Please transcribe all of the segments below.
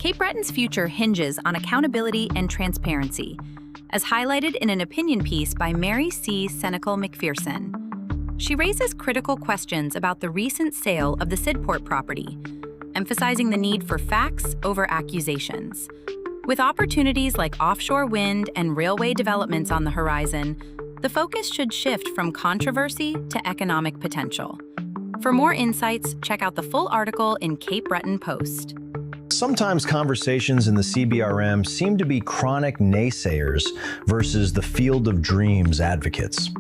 Cape Breton's future hinges on accountability and transparency, as highlighted in an opinion piece by Mary C. Senecal-MacPherson. She raises critical questions about the recent sale of the Sydport property, emphasizing the need for facts over accusations. With opportunities like offshore wind and railway developments on the horizon, the focus should shift from controversy to economic potential. For more insights, check out the full article in Cape Breton Post. Sometimes conversations in the CBRM seem to be chronic naysayers versus the field of dreams advocates.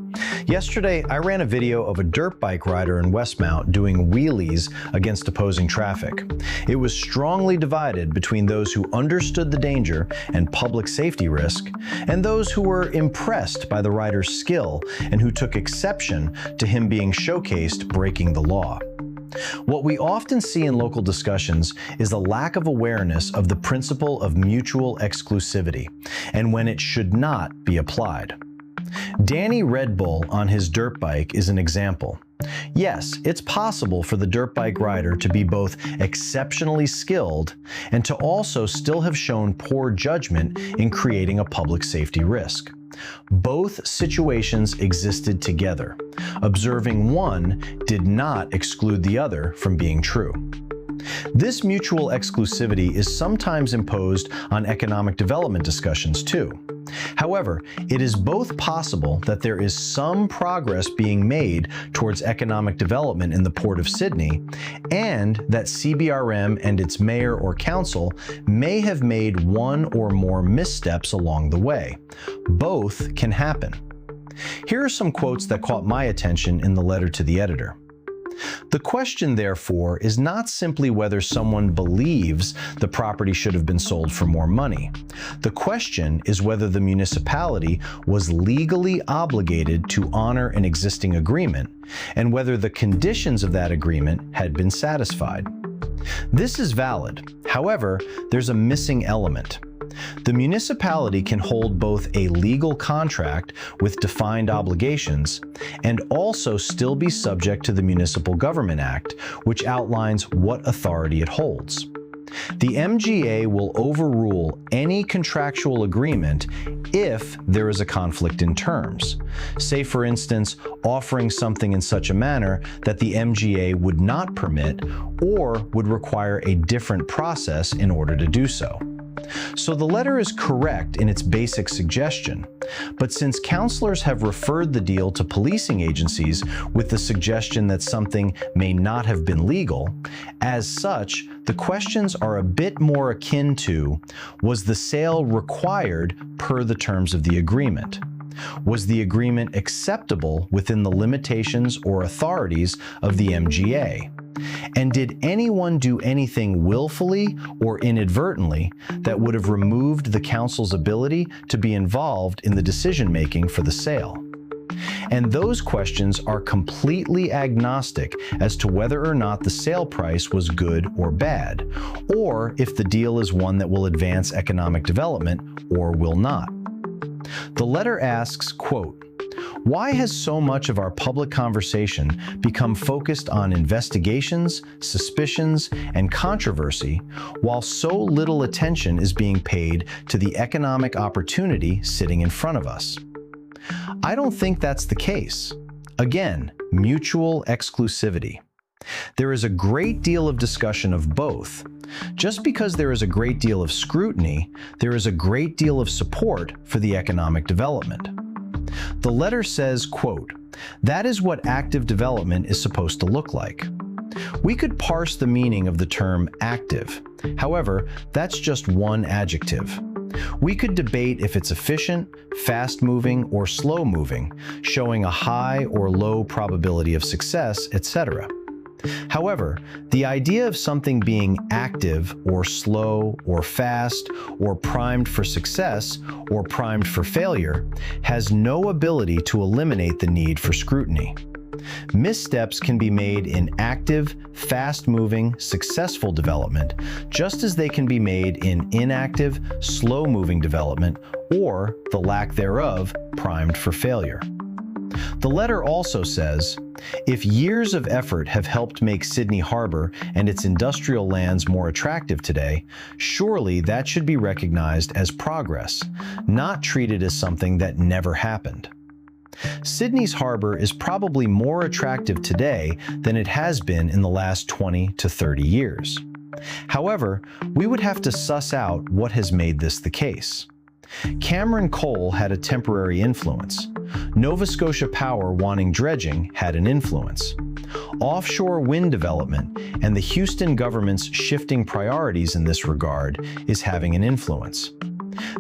Yesterday, I ran a video of a dirt bike rider in Westmount doing wheelies against opposing traffic. It was strongly divided between those who understood the danger and public safety risk, and those who were impressed by the rider's skill and who took exception to him being showcased breaking the law. What we often see in local discussions is the lack of awareness of the principle of mutual exclusivity and when it should not be applied. Danny Red Bull on his dirt bike is an example. Yes, it's possible for the dirt bike rider to be both exceptionally skilled and to also still have shown poor judgment in creating a public safety risk. Both situations existed together. Observing one did not exclude the other from being true. This mutual exclusivity is sometimes imposed on economic development discussions too. However, it is both possible that there is some progress being made towards economic development in the Port of Sydney, and that CBRM and its mayor or council may have made one or more missteps along the way. Both can happen. Here are some quotes that caught my attention in the letter to the editor. The question, therefore, is not simply whether someone believes the property should have been sold for more money. The question is whether the municipality was legally obligated to honor an existing agreement and whether the conditions of that agreement had been satisfied. This is valid. However, there's a missing element. The municipality can hold both a legal contract with defined obligations and also still be subject to the Municipal Government Act, which outlines what authority it holds. The MGA will overrule any contractual agreement if there is a conflict in terms. Say, for instance, offering something in such a manner that the MGA would not permit or would require a different process in order to do so. So the letter is correct in its basic suggestion, but since counselors have referred the deal to policing agencies with the suggestion that something may not have been legal, as such, the questions are a bit more akin to, was the sale required per the terms of the agreement? Was the agreement acceptable within the limitations or authorities of the MGA? And did anyone do anything willfully or inadvertently that would have removed the council's ability to be involved in the decision-making for the sale? And those questions are completely agnostic as to whether or not the sale price was good or bad, or if the deal is one that will advance economic development or will not. The letter asks, quote, "Why has so much of our public conversation become focused on investigations, suspicions, and controversy, while so little attention is being paid to the economic opportunity sitting in front of us?" I don't think that's the case. Again, mutual exclusivity. There is a great deal of discussion of both. Just because there is a great deal of scrutiny, there is a great deal of support for the economic development. The letter says, quote, "That is what active development is supposed to look like." We could parse the meaning of the term active. However, that's just one adjective. We could debate if it's efficient, fast-moving, or slow-moving, showing a high or low probability of success, etc. However, the idea of something being active or slow or fast or primed for success or primed for failure has no ability to eliminate the need for scrutiny. Missteps can be made in active, fast-moving, successful development, just as they can be made in inactive, slow-moving development, or, the lack thereof, primed for failure. The letter also says, if years of effort have helped make Sydney Harbor and its industrial lands more attractive today, surely that should be recognized as progress, not treated as something that never happened. Sydney's harbor is probably more attractive today than it has been in the last 20 to 30 years. However, we would have to suss out what has made this the case. Cameron coal had a temporary influence. Nova Scotia Power wanting dredging had an influence. Offshore wind development and the Houston government's shifting priorities in this regard is having an influence.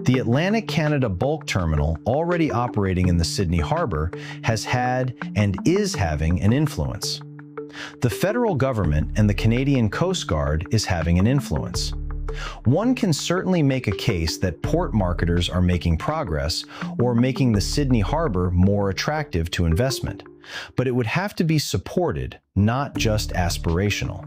The Atlantic Canada bulk terminal, already operating in the Sydney Harbor, has had and is having an influence. The federal government and the Canadian Coast Guard is having an influence. One can certainly make a case that port marketers are making progress or making the Sydney Harbor more attractive to investment, but it would have to be supported, not just aspirational.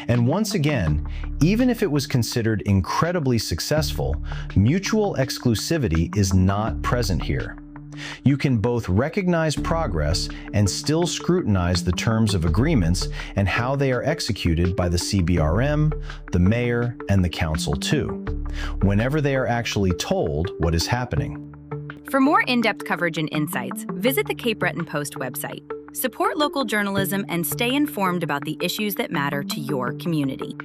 And once again, even if it was considered incredibly successful, mutual exclusivity is not present here. You can both recognize progress and still scrutinize the terms of agreements and how they are executed by the CBRM, the mayor, and the council too, whenever they are actually told what is happening. For more in-depth coverage and insights, visit the Cape Breton Post website. Support local journalism and stay informed about the issues that matter to your community.